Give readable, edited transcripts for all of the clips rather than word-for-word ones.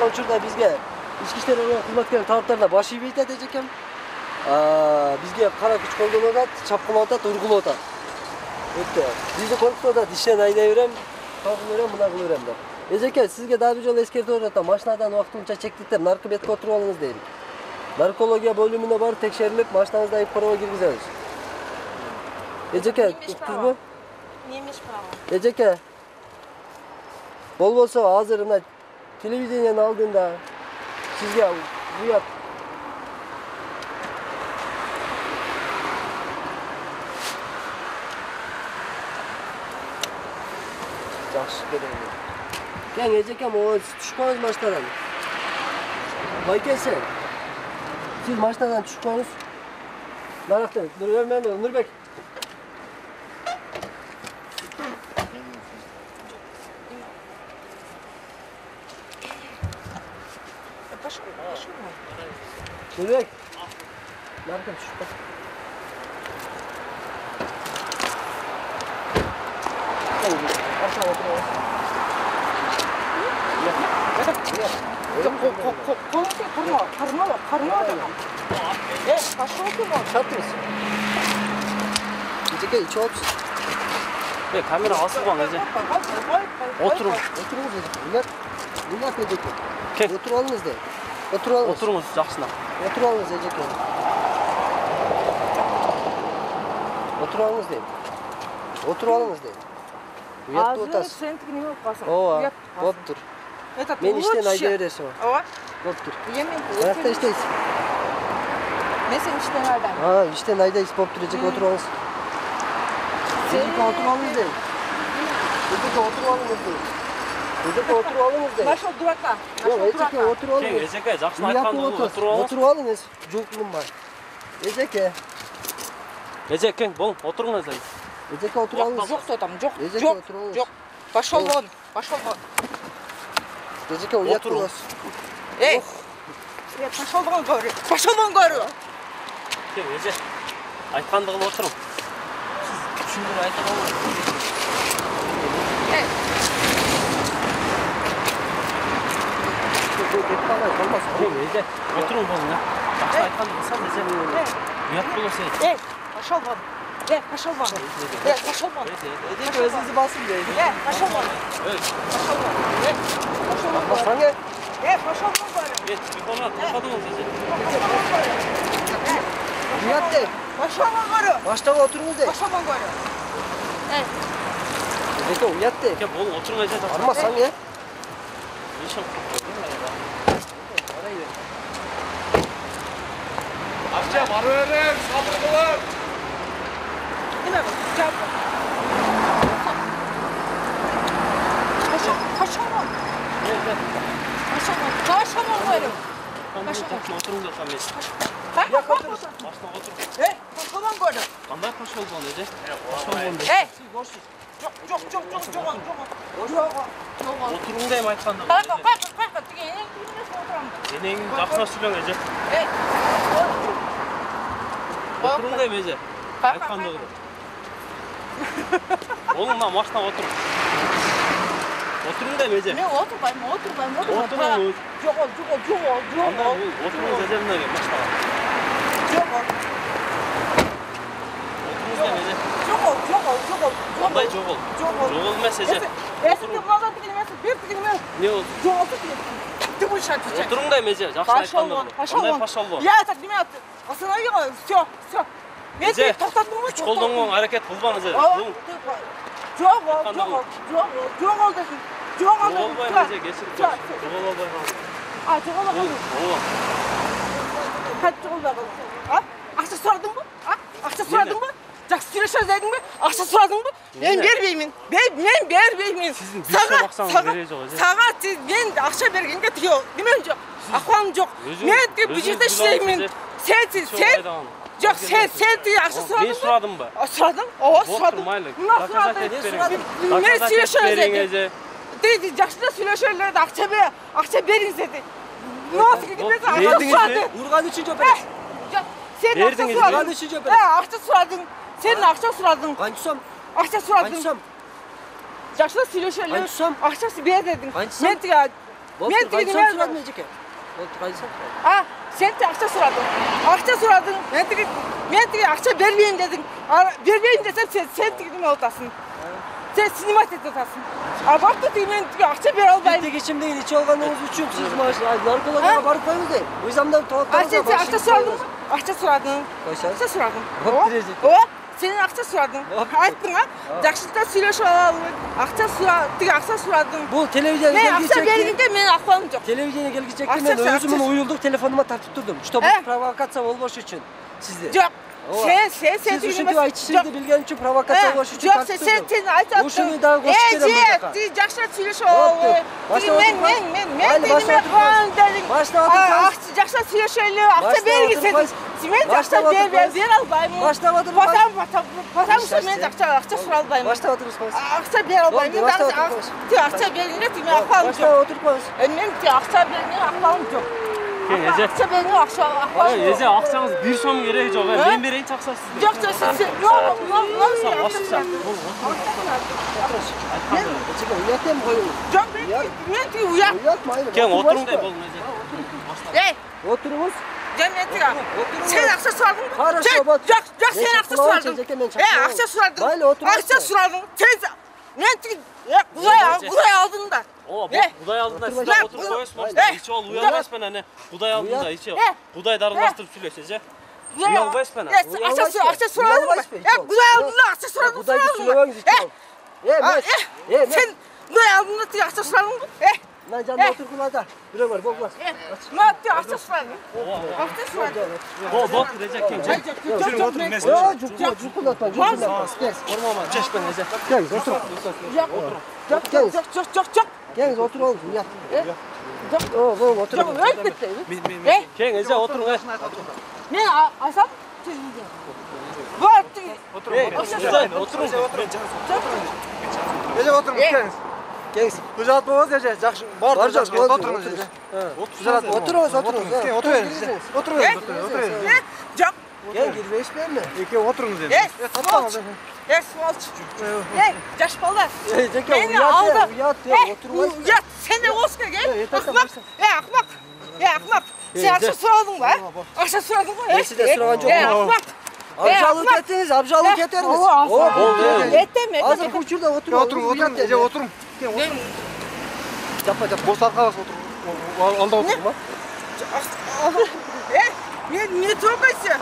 жатқан учурда бизге ички иштер орган кызматкерлеринин талаптарына баш ийбейт эжекем. Бизге кара күч колдонуп атат, чапкылап атат, ургулап атат. Өтө. Бизди коркутуп атат, иштен айдай берем, калгын берем, мына кылып берем деп. Эжеке, сизге дагы бир жолу эскертип атам, машинадан убактылыча чектетип, наркобетке отуруп алыңыз дейм. Наркология бөлүмүнө барып текшерилип, машинаңызды айыпкороого киргизебиз. Эжеке, уктузбу? Немеш право. Эжеке, болбосо азыр мына телевидениянын алдында сизге уят. Жакшы керек. Кең эжекем, түшүп коюңуз машинадан. Байке сен. Siz машинадан түшүп коюңуз. Наракта, Нурбек. Нурбек. Наракта түшүп кой. Aşağı oturalım. Karnına bak. Aşağı oturma. Çattınız. İçe içe otur. Kamera asılma nece. Oturun. Oturunuz dedi. Uyat edecek. Oturalınız de. Oturalınız. Oturunuz жақсына. Oturalınız edecek. Oturalınız deyim. Oturalınız deyim. Uyat da otasın. Сентик неме болуп калсың? Ооба, болуптур. Мен иштен айда бересиң. Ооба. Болуптур. Эми Каякта иштейсиз? мен сени иштен айдайм. Иштен айдайсыз болуптур, эжеке отуруңуз. Эжеке отуруңуз дейм. Эжеке отуруңуз дейм. Эжеке отуруңуз дейм. Нашел дурака. Жок, эжеке отуруңуз. Эжеке, жақсына айтканды отуруңуз. Отуруп алыңыз, жолкулум бар. Эжеке. Эжеке, бол, отуруңуз дейм. Эжеке отуруңуз. Жоқ сотам, жоқ. Эжеке Жоқ. отуруңуз. Жоқ. Пошел вон. Пошел вон. Эжеке уяттыңыз. Эй. Пошел вон, говорю. Пошел вон, говорю. Эже, айтканды кылып отуруң. Сиз түшүндүрүп айта албайсыз. Эй. Эже, отуруң болуң. Жақсы айтканды кылсам, эже. Уят болосу. Эй, пошел вон. Пошел вон. Пошел вон. Эжеке өзүңүздү басың дейм. Пошел вон. Пошел вон. Пошел вон. Басаңы. Пошел вон, говорю. Телефонға тоқтадыңыз, эже. Уят дейм. Пошел вон, говорю. Баштага отуруңуз дейм. Пошел вон, говорю. Эй. Эжеке уят дейм. Бол, отуруң, эже. Бармасаң, Akşam arıyorum, sabır kılın. Değil mi? Cevap ver. Пошел вон. Пошел вон, говорю. Отуруң да камес. Машина отур. Эй, пошел вон, говорю. Кандай пошел вон, эже? Эй. Жоқ. Отуруң дейм айтканды. Қайқа, тіге енең түйінесін отырамын. Енеңин жақсына сүйлөң, эже. Эй. Отуруң дейм, эже. Айтканды кылып. Олуңна машинага отур. Отуруң дейм, эже. Мен отырбайм. Отуруңуз. Жоқ. Анда отуруңуз, эже, мына машинага. Жоқ. Отуруңуз дейм, эже. Жоқ. Кандай жогол? Жогол эмес, эже. Есіңде мынадан тігін емесі, бер тігін емесі. Не болду? Жоғалты тігін. Ты будешь отвечать. Отуруң дейм, эже. Жақсы айтканды кылып. Кандай пошел вон? Я так неме атты. Останови ғой, все. Мен сені тоқтаттым ғой. Күч колдонгон аракет кылбаңыз, эже. Жоқ ол десін. Жоголбайм, эже, кечирип коюш. Жоголбай калдым. Жоголбай қалдың. Ооба. Қайтып жоголбай қалдың. Ақша сұрадың ба? Ақша сұрадың ба? Жақсы сөйлешеміз дедің бе? Ақша сұрадың ба? Мен бербеймін. Сіздің бюджет ақсаңыз бере жоқ, эже. Саған мен ақша бергенде тіге немен жоқ. Ақуаным жоқ. Мен бюджетте ішлеймін. Сен жоқ, сен ақша сұрадың ба? Мен сұрадым ба? Сұрадың? Ооба, Вот сұрадың. тұрмайлы. Мына сұрадың. Мен сөйлешеміз деді. Дейді, жақшыда сөйлешелерді ақша беріңіз деді. Nasıl gidip Urgan üçün öperiz. Sen Verdiniz mi? Urgan üçün öperiz. Akça suradın. Senin akça suradın. Kaçsam? Akça suradın. Kaçsam? Yaşlı söyleşerler. Kaçsam? Akçası bir dedin. Kaçsam? Ben мен Қайсысын тегін сұрадың Ежеке? Қайсысын? Сен де ақша сұрадың. Ақша сұрадың. Мен тегін ақша бермеймін дедің. Бермеймін десем сен тегін отасың. Sen sinimat et atasın. Abart da demin akça bir al ben. Tek geçim değil, içi olganınız üçün siz narkologa barıp koyunuz değil. Bu yüzden tavuklarınıza Akça suradın mı? Akça suradın. Akça suradın. O, senin akça suradın. Ayttın ha? Жақшылықта сөйлешіп алалым. Ақша сурадың. Bu televizyona Мен gelgi ақша çekti. бергенде мен ақылым жоқ. Televizyona gelgi çekti. Akça Ben sen, özümün akça. uyulduk telefonuma tartıp durdum. İşte bu provokasyon olmuş için sizde. Жоқ. Sen Siz üşüntü ayçısıydı bilgen için provokasyon olmuş için Жоқ, tartıp durdum. sen айтатын. Ушуну да кошуп берем бузакка. Жақсы сөйлешіп алалым. Мен дедім қуан дедім. Жақсы сөйлешелі, ақша бергенсің. Мен ақша бер албаймын. Başlap отырыңыз. Потому что мен ақша сұра албаймын. Başlap отырыңыз қойыңыз. Ақша бер албаймын. Ақша бергенде мен ақылым жоқ. Başlap отырып қойыңыз. Мен ақша бергенде ақылым жоқ. Ақша бергенде ақылым жоқ. Езе ақшаңыз 1 сом керегі жоқ. Мен берейінші ақша сізге. Жоқ, сен Uyatayım koyun. жоқ, мен ұят. Uyatmayın. Кен отырың деп болдың Езе. Oturunuz. Sen ақша сұрадың ба? Хорошо, Жоқ, сен ақша сұрадың. Ақша сұрадың. Ақша сұрадың. Мен Құдай алдыңда. Құдай алдында сіздер отырып қойысыз. Içi ol uyanmasın әне. Құдай алдында içi. Құдай дарыластырып сөйлесіз, же? Uyanmasın. Ақша сұрадың ба? Құдай алдында ақша сұрадың. Құдай сөйлемеңіз için. Сен Құдай алдында ақша сұрадың ба? Lan canım otur da. Bire var, bokmaz. Ақша сұрадың. Ақша сұрадың. Bol girecek kim? Yok, cukulatma. Çeşpen Eze. Gel, otur. Жоқ. Gel, otur oğlum, yat. Otur. Жоқ, өліп кетті. Ken Eze oturun. Мен Айсам тезінде. Oturun. Ece oturun geliniz. Gel. Kucak boğaz Ece. Жақсы. Бар жақсы. Oturunuz Ece. Oturunuz. Oturun. Жоқ. Gel, girme iş verme. Екеуі отырыңыз енді. Сволочь. Сволочь. Жаш балдар. Zeki, Мені алды. uyat ya, otur. Uyat. Сен де осы кел. Ақымақ. Ақымақ. Сен ақша сұрадың ба? Ақша сұрадың ба? Мен сізден сұраған жоқпын. Ақымақ. Abjalık ettiniz, abjalık eterdiniz. Еттім. Azıcık uçur da otur. Oturun Ece oturun. Yapma. Бос арқалас отырың. Алда отырма. Не трогайся.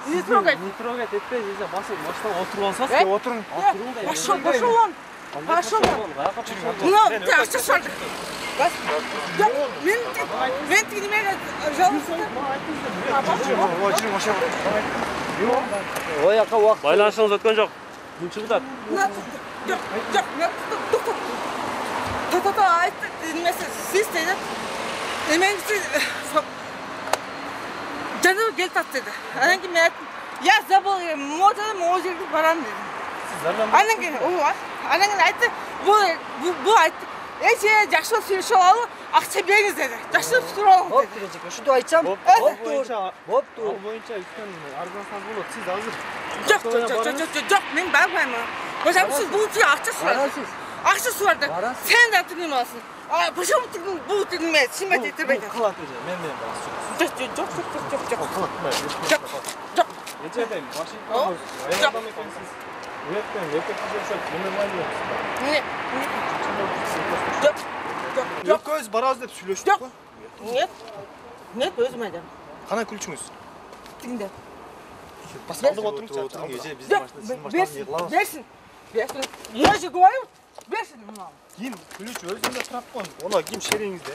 Не трогай. Не трогай, etmez Eze. Basın, baştan otur olsaz. Отырың. Пошел вон. Пошел вон. Мынау ақша сұрадық. Мен тегімен жалғыздым. O yaka vakt. Байланышыңыз өткен жоқ. Күн шығыдат. Жоқ, тоқтат. Айтты, немесе, сіз деді. Немеңізді жанығы кел тат деді. Анан кейін мен айттым, я забыл, мотадан ол жерге барамын дедім. Анан кейін айтты, бұл айтты, сен жақсы сөйлешіп алып, ақша беріңіз деді. Жақсы сұралым Hop деді. diyecek. Şu da açsam. Hop dur. бойынша өткен арзансыз болады. Сіз азыр. Жоқ, мен бармаймын. Почему сіз бұл түйе ақша сұрады? Barasız. Ақша сұрады. Сен де түгін аласың. Почему бұл түгін мен симет етірмейді? Қылат Eze. Мен барасыз. Жоқ. Ецедейм, Вашингтон. Аялдам екенсіз. Уетпен, еркек жүрсек, нөмірмайды болсыз. Жоқ. Көз бараз деп сөйлештік қой. Нет, өзім айтамын. Қана күлчіңіз. Тыңда. Басқалдық отырыңыз. Ece біздің машина сіздің машинаны еғыламыз. Берсін. Я же говорю, берсін. Ким күліш өзінде тұрап қойын. Ола ким шереңізде.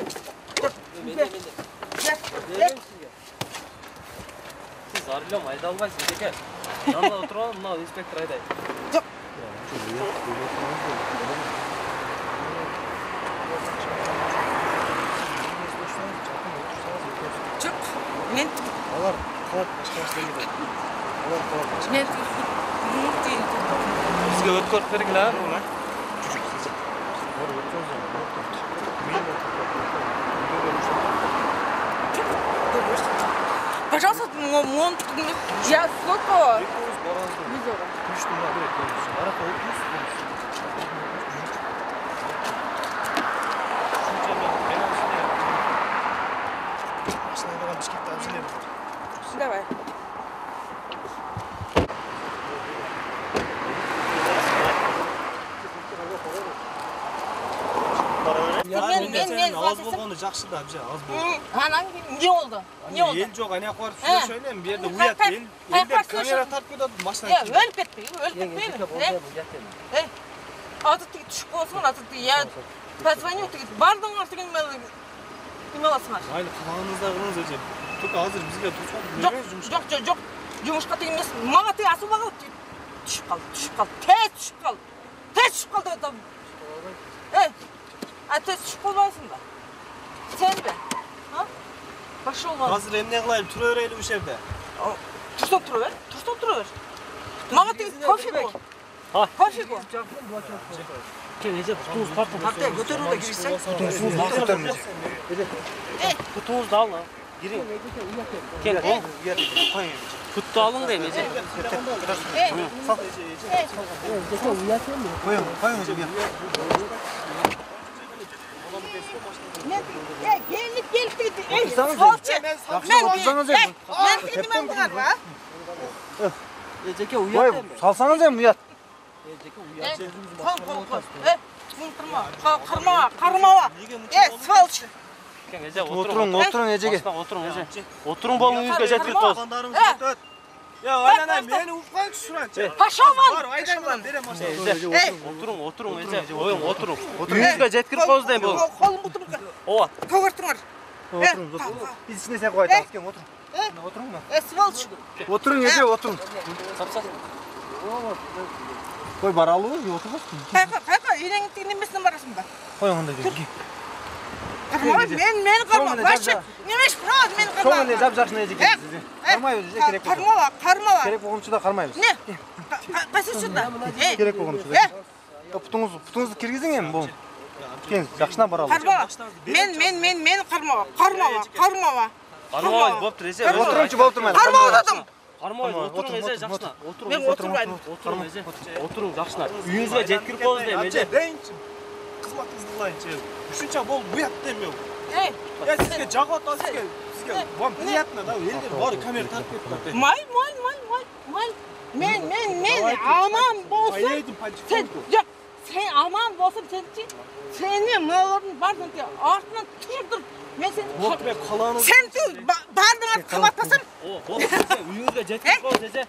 Siz arıyorum aydalmayısınız Eke. Yanında oturalım, mınау инспектор ayday. Жоқ. Жоқ. Мен Алар қалат башқа дейді. Алар қалат башқа. мен Бізге өткөріп бергіле, оны. Пожалуйста, я сколько? Машинаға Бишкекте алып келем. Давай. Men az болгону жакшы да, бизге аз болду. Анан не oldu? Ne oldu? Ел жок, ана барып сүйлөшө элем. Бу жерде уят эл. Элдер камера тартып кетет, машина. Ölüp ketti, ölüp ketti. Atıttık düşük olsun, atıttık ya. Позвоню, бардың артыгын неме аласыңар? Maylı калганыңызда кылыңыз эже. Только азыр бизге турсак Жоқ, жұмышқа тек емес. Мага тек асуба калып düşüp kaldı. Tez düşüp kaldı adam. Tez düşüp kalmasın da. Sen de. Ha? Başı olmaz. азыр эмне кылайын, тура берели бу жерде. Tursan turaver. Мага тек кофе bu. Ha. Кофе bu. Ken Ece kutunuzu tartın. Hatta götürün de girişsen. Kutunuzu da alın. Girin. Ken o. Kutu alın da Ece. Koyun эже. Gelip dedi. Salça. Ben kendime bakar ha. Eceke uyat deme. Salsanız hem uyat. Eceke uyat. Kol. Karmava. Salça. Ken Ece Oturun Ecege. Oturun Ece. Oturun bolun yüzge jetkir koz. Ya aynen beni ufak şuran. Paşaman. Var aydan berem aşağı. Ece oturun Ece. Oyun oturun. Yüzge jetkir koz deyim bu. Kolum butum. Ova. Kıvırtınlar. Oturun. Biz içine sen koy tasken oturun. Oturun mu? Salça. Oturun Ece oturun. Sapsak. Koy baralı oturmasın. Kaka, yine dinlemesine barasında. Koy onda gel. Men karma. Başka. Nemiş biraz men karma. Sonra ne yapacak ne Ecege sizi? Karmayız Ece gerek yok. Karma. Gerek olunca da karmayız. Ne? Kaçı şurada? Gerek olunca da. Putunuzu kirgizin hem bu. Ken жақшына баралы. Karma. Men karma. Karma boptur Ece. Oturunçu болып тұрмайды. Karma dedim. Karma oturun Ece жақшına. Ben oturmaydım. Oturun Ece. Oturun жақшına. Yüzge jetkir koz deyim Ece. Қызматыңызды қылайыншы. Үшінші бол бұят демеу. Я сізге жағат ал сізге. Вам приятно да, елдер бар камера тартып кетті. May. Men aman bolsun. Ayaydım Sen yok. Sen aman bolsun seni mağarın bardın diye артынан тұрдыр. Men seni Otur қаланыз. sen de bardın art kıvatmasın. O bol Ece. Yüzge jetkir koz Ece.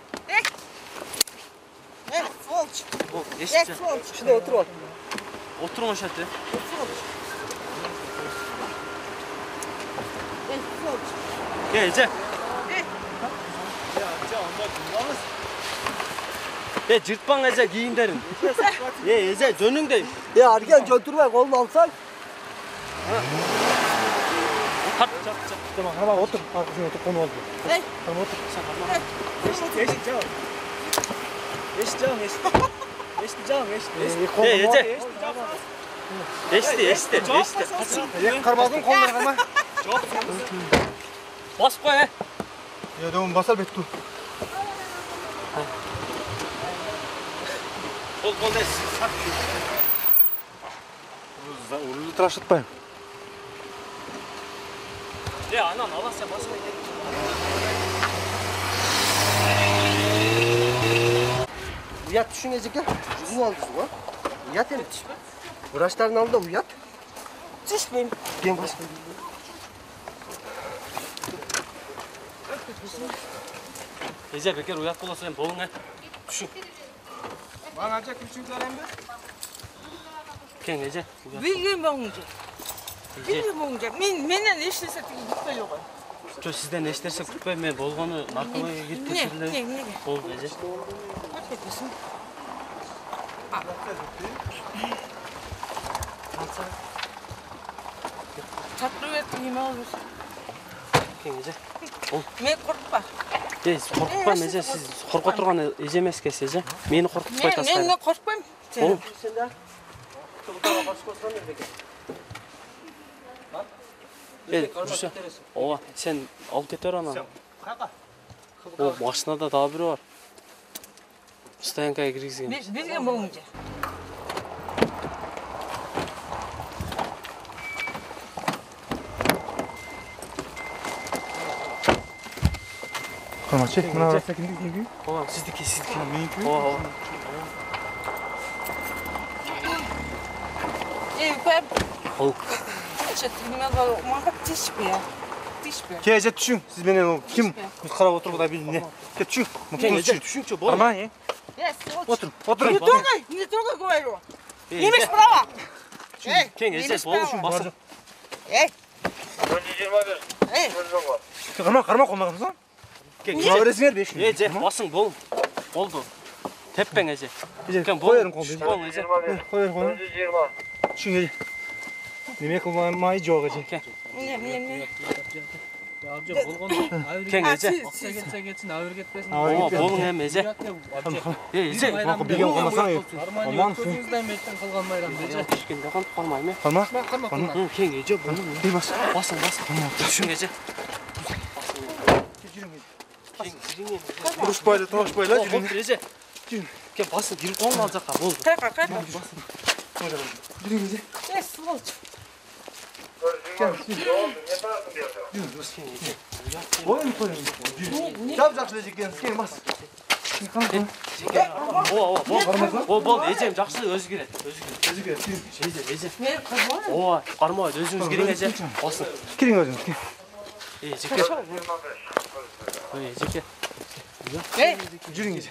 Solç. Bol eşitçe. Solç. Şurada otur bak. Oturun o şartı. Gel Ece. Cırtpan Ece giyinderin. Ece dönün deyim. Ya erken götürme kolunu alsan. Tart. Tamam tamam otur. Arkasına otur konu oldu. Tamam otur. Eşti canım. Ece. Karmazın kolları kalma. Bas koy he. Ya devam basar bettu. Kol des. Uruzu tıraş etmeyin. Ya anan Allah sen basma gel. Uyat düşün Eceke. Uzun aldı su var. Uyat hele. Uğraşların al da uyat. Düşmeyin. Ben başka. Ece bekar uyat bulasa sen bolun he. Düşün. Bana acak küçük zaremde. Ken Ece. Bilmiyorum. Menden eşlese gitme yok. Şu sizden ne isterse kutbay men bolgonu narkomaya gidip teşirler. Ne? Bol Ece. Affetmesin. Tatlı ettiğim olur. Ken Ece. Men korkma. Korkutpam Ece siz korkup turgan Ece emas kesiz Ece. Meni korkutpay tasqay. Men korkmam. Oğlum. Sen de. Çabuklara baş koysan ne bekle. Dursa. Ova sen alıp keter ana. O maşinada daha biri var. Stoyankaya kirgizgen. Bizge bolunca. Tamam, mına barsa kimdiki? Ооба, сиздики. Меники. Ооба. Пеп. Ол. Мага тишпе. Кеже түшүң. Сиз менен ким карап отуруп да бил не? Кеп түшүң. Түшүңчү бол. Арман, Отур. отур. Не трогай, говорю. Не имеешь права. Кең эже болушун басып. Карма колмагансың? Кең Жуа бересиңер 5 күн. эже басың бол. Болду. Теппең эже. Кең Коерим колду. Бол эже. Коер колду. Түшүң эже. Неме кылмай жок эже. Не. Кең эже. Акча кетсе кетсин, авыр кетпесин. Ооба, болуң эми эже. Эже. Макы биген колмасаң, аман сың. Өзүңүздан меттен кылган майрам эже. Кишкенде кантип калмайм. Карма. Кең эже болуң. Бейбас. Басың. Түшүң эже. Кең. Урушпайлы, табышпайлы жүрүң. Болду эже. Кең басың, кирип колуң ал жакка. Болду. Кака. Жүрүң эже. Сволочь. Коерим. Жап-жакшы эле экен. Кең бас. Ооба, болду. Эжем жакшы өзгөрөт. Эже. Мен кырмайм. Ооба, кармабайт. Өзүңүз кириң эже. Басың. Кириң өзүңүз. Эжеке. Эжеке. Жүрүң эже.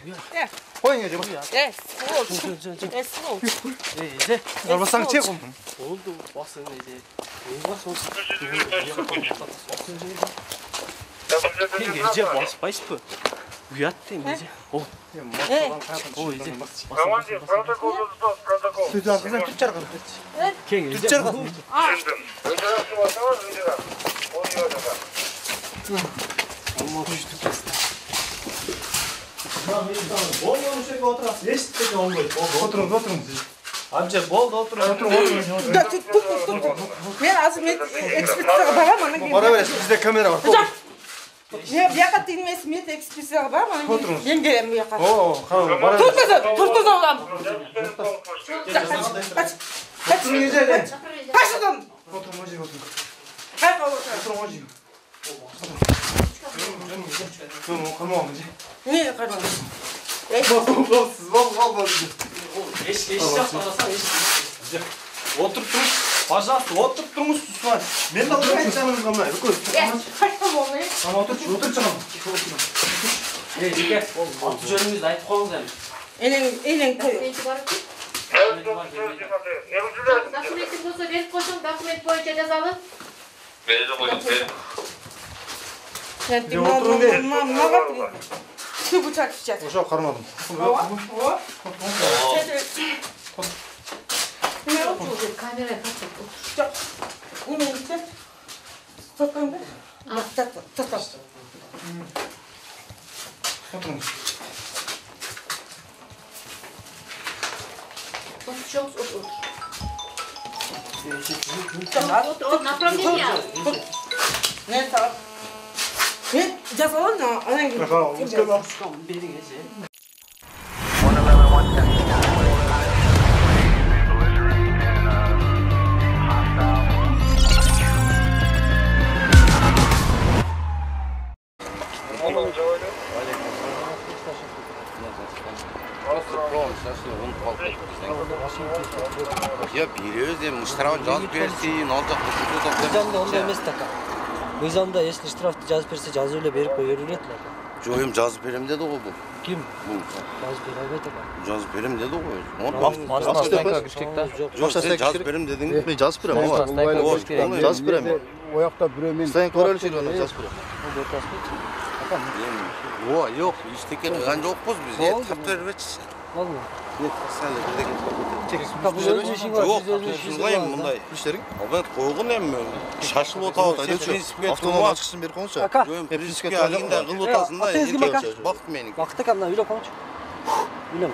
Коюң эже. Сволочь. Эже. Арбасаң чек кол. Болду. Басың эже. Кең эже баспайсызбы? Уят дейм эже. О. Эже. Командир, протокол ұстаз, протокол. Сөйтіп алғыздан түп жарғы. Кең эже. Түп жарғы. Түсіндім. Өндірасың басыңыз, өндірас. Ол үйадыға. Болмауын жерге отырасыз. Ешітпеке олмайды. Отырыңыз. Амча, болды, отырыңыз. Мен азыр экспедицияға барамын, анан кейін. Бара бересіз, бізде камера бар. Мен бияқа тигмес, мен экспедицияға барамын, анан кейін. Мен келемін бияқа. Бара бересіз. Тұртыза оламын. Отырың ежелден. Қашыдым. Отырың о жерге отырың. Қайқа отырам. Отырың о жерге. Қалмауын же. Не қармадым? Эш жақтарасаң эш. Отырып тұрыңыз. Пожалуйста, отырып тұрыңыз. Мен де отырып тұрыңыз қамай. Қашқа болмай. Ана отырып шығам. Жеке, аты жөніңізді айтып қойыңыз әмі. Елең той. Документің болса беріп қойсаң, документ бойынша жазалы. Маған ты бычак сейчас. Ошо қармадым. Камерая қатып. Немен істеп? Тоққан ба? Татап. Отырыңыз. От направление. Не так. Мен жазалам, анан кейін. Бердің есе. Ya беребиз эми штраф жазып берсин, ал жакта күтүп Мыйзамда ондай эмес така. Мыйзамда если штрафты жазып берсе, жазып эле берип кое берилет эле. Жок, эми жазып берем деди го бул. Ким? Бул Жазып бере албайт така. жазып берем деди го. Жок, Сен жазып берем дедиң. Мен жазып берем, ооба. Жазып берем. Оякта бирөө мен стен көрөлүшүн жазып берем. Ооба, жок, иштеке кылган жокпуз биз. Тап бербечи. Болду. Сен бирдеке. Бул өзү ишиң бар, Жок, сиз өзү сиз ишиңиз кайым бар. мындай. Иштериң? Албат койгон эми шашылып атабыз. Сен принципке Автономдун турма. ачкычын берип коюңчу. Ака, Принципке алганда кылып атасың да. Атыңыз ким ака? Бакыт меники. Бакыт ака, мына үйлөп коңчу. Үйлөм.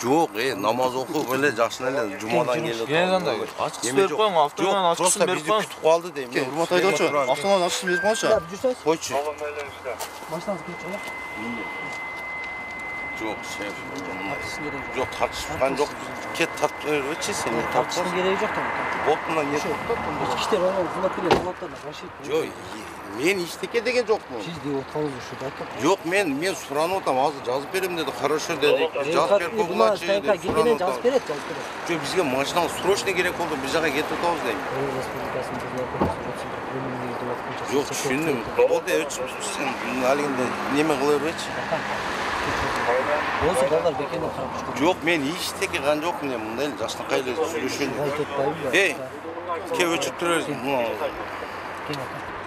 Жок, намаз окуп эле жакшы эле жумадан келип. Ачкычын берип коюң, автономдун ачкычын берип коюң. Күтүп калды дейм. Урмат айдоочу, автономдун ачкычын берип коюңчу. Жүрсөңүз, Койчу. машинаңыз келип чыгып. Yok şey. Tartışsın gereği yok. Yok tartışman yok. Ket tartışma seni Tartışsın gereği yok tamam. Bokuna ne? İçki işleri olan hizmet veriyor. Dolaplarla başı. Yok. Men işteke degen jokmu? Siz de otanız şu dakika. Yok men suranып атам. Азыр жазып берем dedi. Хорошо dedi. Жазып берип Булмас, тайка келгенен жазып берет, жазып берет. Жоқ бизге машина срочно керек болду. Бир жака кетип атабыз дейм. Жоқ түшүндүм. Болду сен алгенде неме кыла берчи. Болсо балдар бекенге карап чыгып. Жоқ мен иштеке кылган жокмун мен мындай эле жакшынакай эле сүйлөшөм. Эй, кеп өчүрүп турабыз.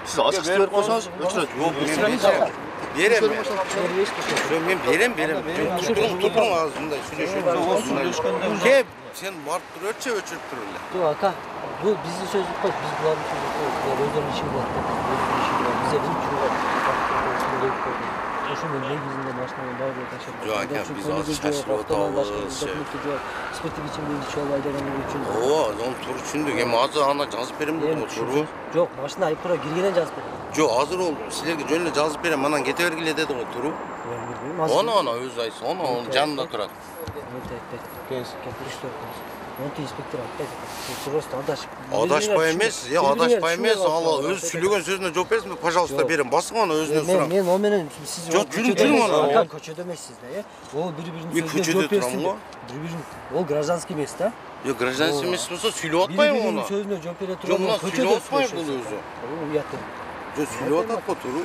Siz açık isteği koysanız ötürü. Yok berem men berem. Tutun ağzında süйлөшкөндө. Kep sen barıp tururça öçürüp tur эле. Yok aka, bu bizi sözü koy, biz buların sözü koy. Özlerinin işi var. Bize bizim çürüyor. Şu ne yüzünde başına var böyle taşıyor. Yok aka biz az şaşırıp atабыз. Спирттик içimde içi olaylarını için. Oo, onu tur түшүндүк. Эми азыр ана жазып берем дедим го турбу. Yok, başına ayıp kura girgenen жазып берем. Жоқ, азыр ол силерге жөн эле жазып берем, анан кете бергиле деди го турбу. Оны өзү айтса, оны жанында турат. Монти инспектор айтты. Просто адашып. Адашпай эмес, адашпай эмес, ал өзү сүйлөгөн сөзүнө жооп берсин, пожалуйста берем. Басың аны өзүнө сурап. Мен о менен сиз Жок, жүрүң аны. Aka көчөдө эмессиз да, Ол бири-биринин сөзүнө жооп берсин. Бири-бирин ол гражданский эмес да. Yok гражданский эмес болсо сүйлөп атпайбы муну? Сөзүнө жооп бере Жок, мына турган сүйлөп атпайбы бул өзү? Уят. Жок, сүйлөп атат го туру.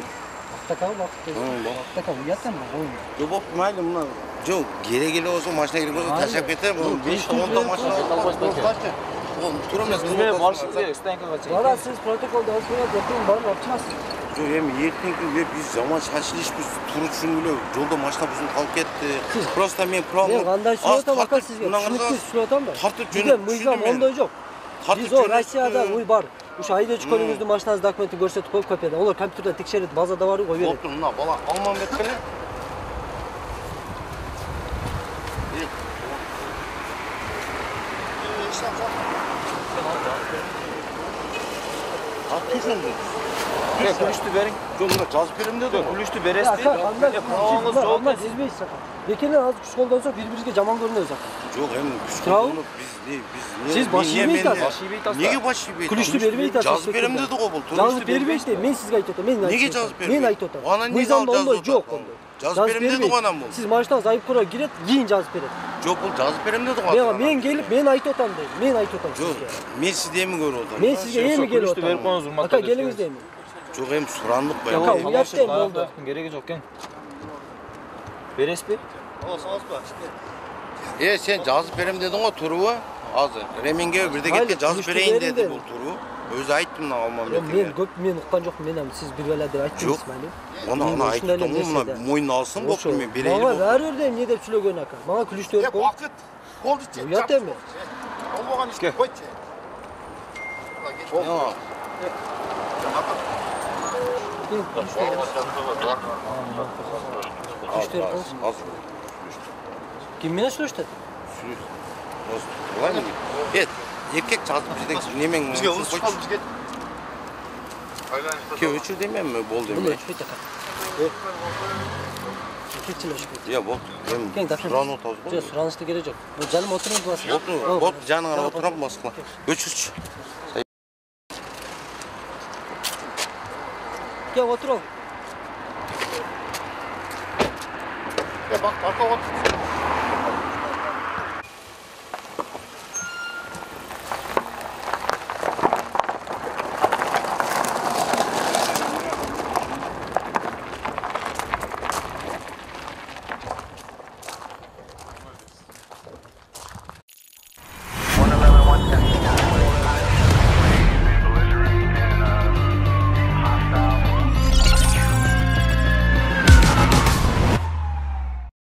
Вактакал уяттан Жок, болуп майлы мына. Жок, керек болсо машина керек болсо ташап кетем. Бул 5-10 та машина алып. Ол тура эмес. Бизге маршрут керек, станцияга чейин. Бара сиз протоколду алып коюп, ертең барып алып чыгасыз. Жок, эми эртеңки биз жаман шашылышпыз, тура түшүнгүлө, жолдо машина бузулуп калып кетти. Просто мен правильно. Мен кандай сүйлөп атам, ака сизге. Түшүнүктүү сүйлөп атам да. Тартып Бизде мыйзам ондой жок. Биз о Россияда уй бар. Ушу айдоочу көлүгүңүздүн машинаңыздын документин көрсөтүп коюп копияда. Олар компьютерден текшерет, базада бар кой берет. Болду, мына бала Алмамбет беле. Atıyorsunuz. Kulüştü verin. Yok buna жазып берем dedi o. Kulüştü beresti. Правоңуз жок. Эзбейсиз ака. Бекенен азыр күч колдонсок бири-бирибизге жаман көрүнөбүз ака. Жоқ, эми күч колдонуп биз Сиз баш ийбейт атасыз. Неге баш ийбейт? Күлүштү бербейт атасыз. Жазып берем dedi го бул. Жазып бербейт деп мен сизге айтып атам. Неге жазып бербейт? Мен айтып атам. Анан неге Мыйзамда ондой жок. Жазып берем dedi го анан бул. Сиз машинаңыз айып кура кирет, кийин жазып берет. Жоқ, бул жазып берем dedi го. Мен келип, мен айтып атам дейм. Мен айтып атам Жоқ, сизге. мен сизди эми көрүп атам. Мен сизге эми келип Kulüştü verip атам. koyunuz urmakta. Ака келиңиз дейм. Жоқ, эми сурандык Ака баягы. уят дейм болду. Gereği yok ken. Бересизби? Сен жазып берем дедиң го турбу? Азыр Ременге бирдекетке жазып берейин деди бул турбу. Өзү айттым мына Алмамбетке. Мен уккан жокмун, мен сиз бир бала деп айттыңыз мени. Аны айттым, мына мойнуна алсын болупту мен берейин. Мага баары бир эмне деп сүйлөгөн ака. Мага күлүштү берип кой. Vakit. Oldu çek. Уят эми. Olmagan işte. Koy çek. Азыр. Ким менен сүйлөштү? Ладно. Эркек жазып бирдек немең. Bizge ılız çıkalım bizge. Ке өчүр деменби болду Бул эми. өчпөйт ака. Эркекчил өчпөйт. Я болду. Кең документ. Суранып атабыз го. Жок, суранышты керек жок. Бул жаным отуруңуз басып. Болду, жаныңа отурам баскыла. Өчүрчү. Кең отуруң. Bak arka ot.